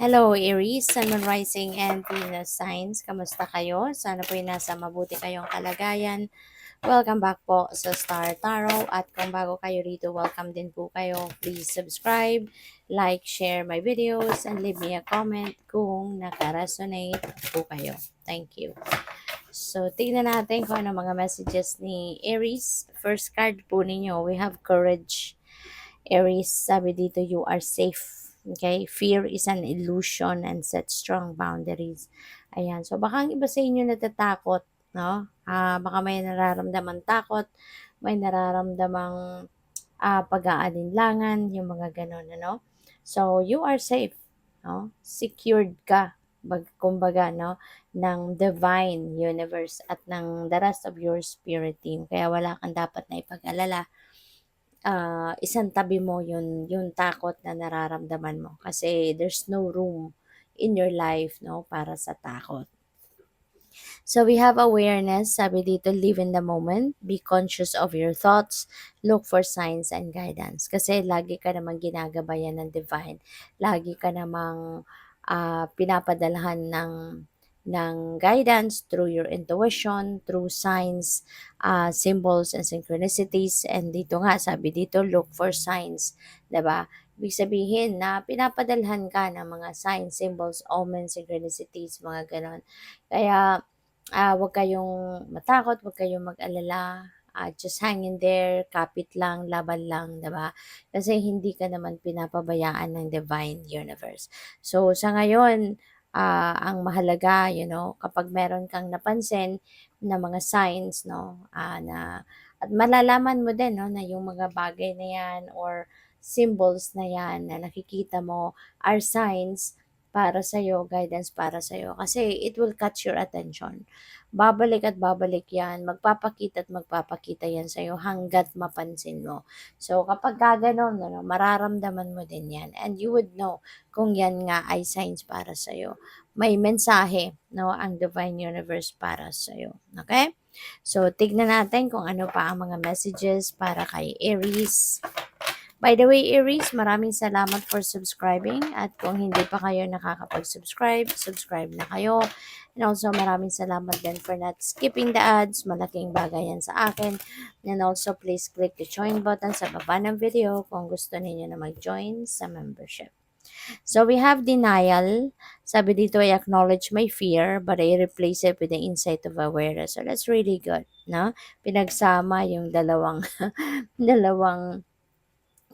Hello Aries, Sun, Moon Rising and Venus Signs. Kamusta kayo? Sana po ay nasa mabuti kayong kalagayan. Welcome back po sa Star Tarot at kung bago kayo rito, welcome din po kayo. Please subscribe, like, share my videos and leave me a comment kung nakaresonate po kayo. Thank you. So, tignan natin kung ano mga messages ni Aries. First card po ninyo, we have Courage. Aries, sabi dito, you are safe. Okay? Fear is an illusion and set strong boundaries. Ayan. So, baka ang iba sa inyo natatakot, no? Baka may nararamdaman takot, may nararamdamang pag-aalinlangan, yung mga ganun, ano? So, you are safe, no? Secured ka, kumbaga, no? Ng divine universe at ng the rest of your spirit team. Kaya wala kang dapat na ipag-alala, isantabi mo yung takot na nararamdaman mo kasi there's no room in your life, no, para sa takot. So we have awareness, sabi dito, live in the moment, be conscious of your thoughts, look for signs and guidance. Kasi lagi ka namang ginagabayan ng divine, lagi ka namang pinapadalhan ng guidance through your intuition, through signs, symbols, and synchronicities. And dito nga, sabi dito, look for signs. 'Di ba? Ibig sabihin na pinapadalhan ka ng mga signs, symbols, omens, synchronicities, mga ganon. Kaya, huwag kayong matakot, huwag kayong mag-alala. Just hang in there, kapit lang, laban lang, 'di ba? Kasi hindi ka naman pinapabayaan ng divine universe. So, sa ngayon, ang mahalaga, kapag meron kang napansin na mga signs, no, at malalaman mo din, no, na yung mga bagay na yan or symbols na yan na nakikita mo are signs para sa'yo, guidance para sa'yo. Kasi it will catch your attention. Babalik at babalik yan, magpapakita at magpapakita yan sa'yo hanggat mapansin mo. So, kapag gaganon, mararamdaman mo din yan. And you would know kung yan nga ay signs para sa'yo. May mensahe, no, ang divine universe para sa'yo. Okay? So, tignan natin kung ano pa ang mga messages para kay Aries. By the way, Aries, maraming salamat for subscribing. At kung hindi pa kayo nakakapag-subscribe, subscribe na kayo. And also, maraming salamat din for not skipping the ads. Malaking bagay yan sa akin. And also, please click the join button sa baba ng video kung gusto niyo na mag-join sa membership. So, we have denial. Sabi dito, I acknowledge my fear, but I replace it with the insight of awareness. So, that's really good, no? Pinagsama yung dalawang, dalawang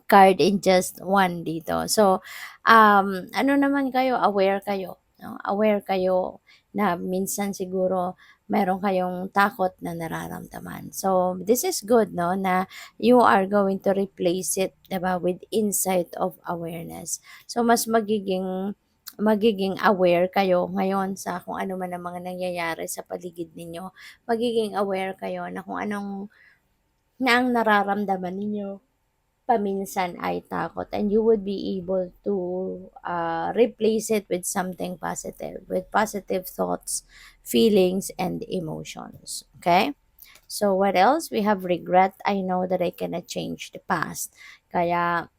card in just one dito. So, ano naman kayo, aware kayo, no? Aware kayo na minsan siguro meron kayong takot na nararamdaman. So, this is good, no, na you are going to replace it, diba, with insight of awareness. So, mas magiging aware kayo ngayon sa kung ano man ang mga nangyayari sa paligid ninyo. Magiging aware kayo na kung anong na ang nararamdaman ninyo paminsan ay takot, and you would be able to replace it with something positive, with positive thoughts, feelings, and emotions. Okay? So, what else? We have regret. I know that I cannot change the past. Kaya,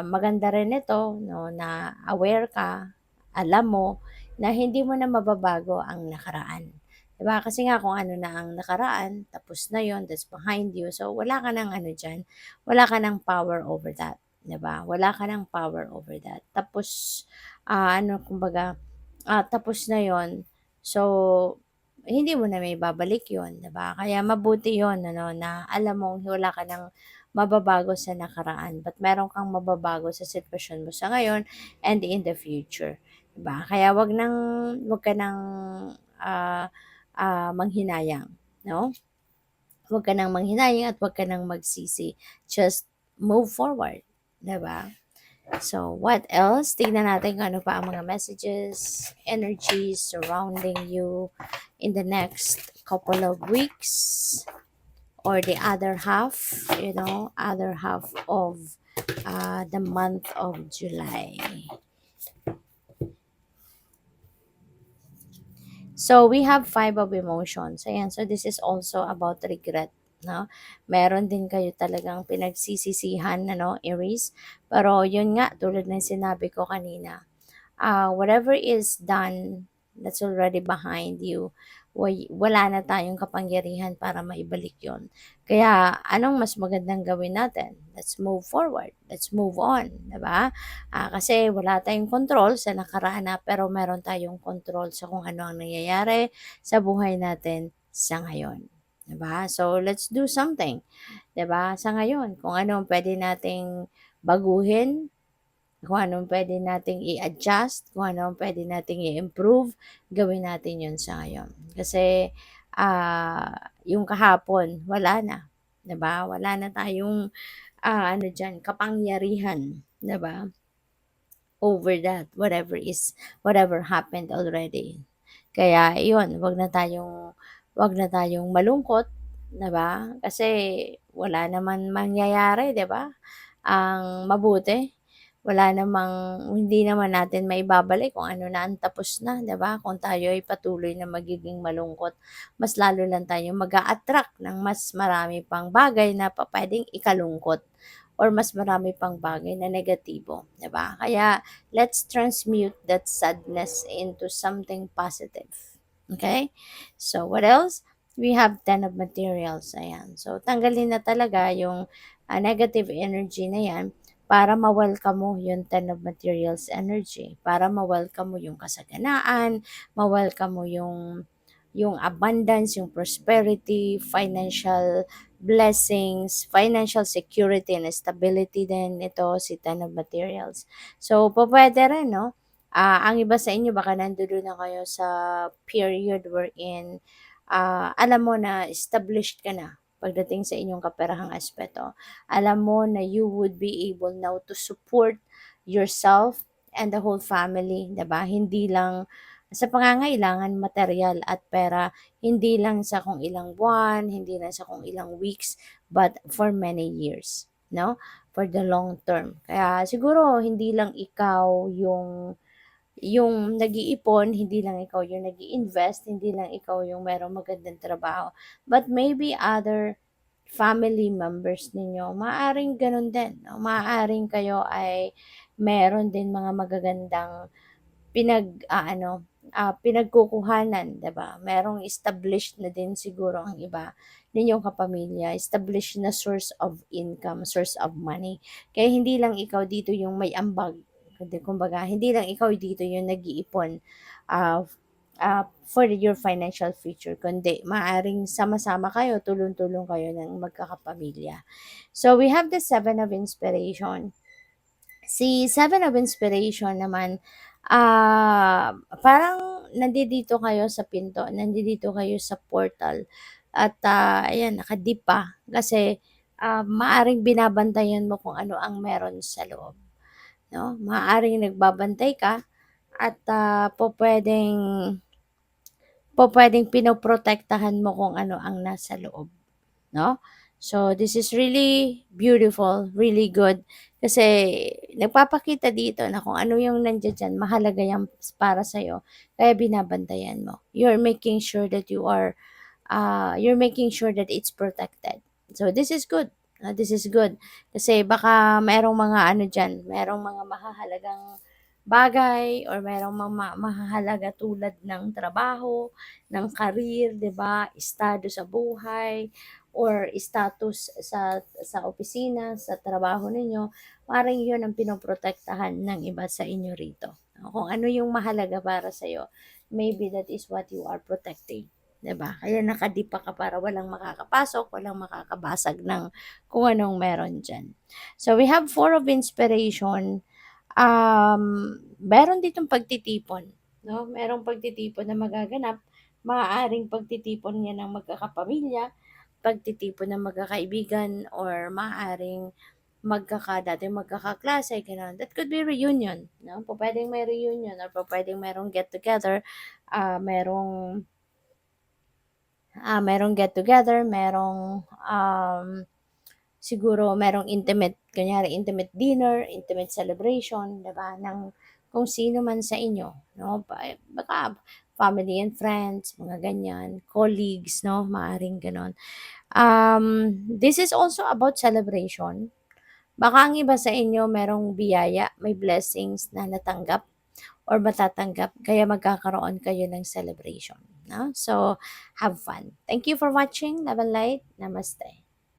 maganda rin ito, no, na aware ka, alam mo, na hindi mo na mababago ang nakaraan. Diba? Kasi nga kung ano na ang nakaraan, tapos na yon, that's behind you. So, wala ka ng ano dyan, wala ka ng power over that. Diba? Wala ka ng power over that. Tapos, kumbaga, tapos na yon. So, hindi mo na may babalik yon, diba? Kaya mabuti yon, ano, na alam mong wala ka ng mababago sa nakaraan, but meron kang mababago sa sitwasyon mo sa ngayon and in the future. Diba? Kaya wag ka nang ah, manghinayang, no? Wag ka nang manghinayang at wag ka nang magsisi. Just move forward, 'di ba? So, what else? Tingnan natin kung ano pa ang mga messages, energies surrounding you in the next couple of weeks or the other half, other half of the month of July. So, we have 5 of emotions. Ayan, so this is also about regret, no? Meron din kayo talagang pinagsisisihan, Aries. Pero yun nga, tulad ng sinabi ko kanina, whatever is done, that's already behind you. Wala na tayong kapangyarihan para maibalik yon. Kaya, anong mas magandang gawin natin? Let's move forward. Let's move on, 'di ba? Kasi wala tayong control sa nakaraan na, pero meron tayong control sa kung ano ang nangyayari sa buhay natin sa ngayon. 'Di ba? So, let's do something, 'di ba? Sa ngayon, kung ano ang pwede nating baguhin, kung anong pwede nating i-adjust, kung ano ang pwede nating i-improve, gawin natin yun sa ngayon. Kasi, yung kahapon, wala na. 'Di ba? Wala na tayong, ano diyan, kapangyarihan, 'di ba? Over that, whatever happened already. Kaya iyon, 'wag na tayong malungkot, 'di ba? Kasi wala naman mangyayari, 'di ba? Ang mabuti, hindi naman natin maibabalik kung ano na ang tapos na, 'di ba? Kung tayo ay patuloy na magiging malungkot, mas lalo lang tayong mag-a-attract ng mas marami pang bagay na pupuwedeng ikalungkot or mas marami pang bagay na negatibo, 'di ba? Kaya let's transmute that sadness into something positive. Okay? So, what else? We have 10 of materials. Ayan. So, tanggalin na talaga yung negative energy na yan para ma-welcome mo yung 10 of materials energy. Para ma-welcome mo yung kasaganaan, ma-welcome mo yung abundance, yung prosperity, financial blessings, financial security and stability din ito si 10 of materials. So, pwede rin, no? Ang iba sa inyo baka nandoon na kayo sa period wherein alam mo na established ka na pagdating sa inyong kaperahang aspeto. Alam mo na you would be able now to support yourself and the whole family, 'di ba? Hindi lang sa pangangailangan material at pera, hindi lang sa kung ilang buwan, hindi lang sa kung ilang weeks, but for many years, no? For the long term. Kaya siguro hindi lang ikaw yung nag-iipon, hindi lang ikaw yung nag invest, hindi lang ikaw yung merong magandang trabaho, but maybe other family members ninyo, maaaring gano'n din, no? Maaaring kayo ay meron din mga magagandang pinagkukuhanan, 'di ba? Merong established na din siguro ang iba ninyong kapamilya, established na source of income, source of money. Kaya hindi lang ikaw dito yung may ambag, kundi kumbaga hindi lang ikaw dito yung nag-iipon ah, for your financial future, kundi maaring sama-sama kayo, tulong-tulong kayo ng magkakapamilya. So we have the Seven of Inspiration. Si Seven of Inspiration naman, parang nandito kayo sa pinto, nandito kayo sa portal at, ayan nakadip pa kasi, maaaring binabantayan mo kung ano ang meron sa loob, 'no? Maaaring nagbabantay ka at, pupuwedeng pinoprotektahan mo kung ano ang nasa loob, 'no? So, this is really beautiful, really good kasi nagpapakita dito na kung ano yung nandiya diyan mahalaga yan para sa'yo kaya binabantayan mo. You're making sure that it's protected. So, this is good. This is good. Kasi baka merong mga ano diyan, merong mga mahahalagang bagay or merong mga mahahalaga tulad ng trabaho, ng career, 'di ba? Estado sa buhay or status sa opisina, sa trabaho ninyo, parang 'yun ang pinoprotektahan ng iba sa inyo rito. Kung ano yung mahalaga para sa iyo, maybe that is what you are protecting. 'Di ba? Kaya nakadipa ka para walang makakapasok, walang makakabasag ng kung anong meron diyan. So we have four of inspiration. Meron ditong pagtitipon, 'no? Merong pagtitipon na magaganap. Maaaring pagtitipon 'yan ng magkakapamilya, pagtitipon ng magkakaibigan, or maaaring dating magkakaklase, gano'n. That could be reunion, 'no? Pupuwedeng may reunion or pupuwedeng merong get together, ah, merong merong get together, siguro merong intimate dinner, intimate celebration, 'di ba, ng kung sino man sa inyo, 'no? Baka family and friends, mga ganyan, colleagues, 'no, maaaring gano'n. This is also about celebration. Baka ang iba sa inyo merong biyaya, may blessings na natanggap or matatanggap kaya magkakaroon kayo ng celebration, no? So, have fun. Thank you for watching. Love and light. Namaste.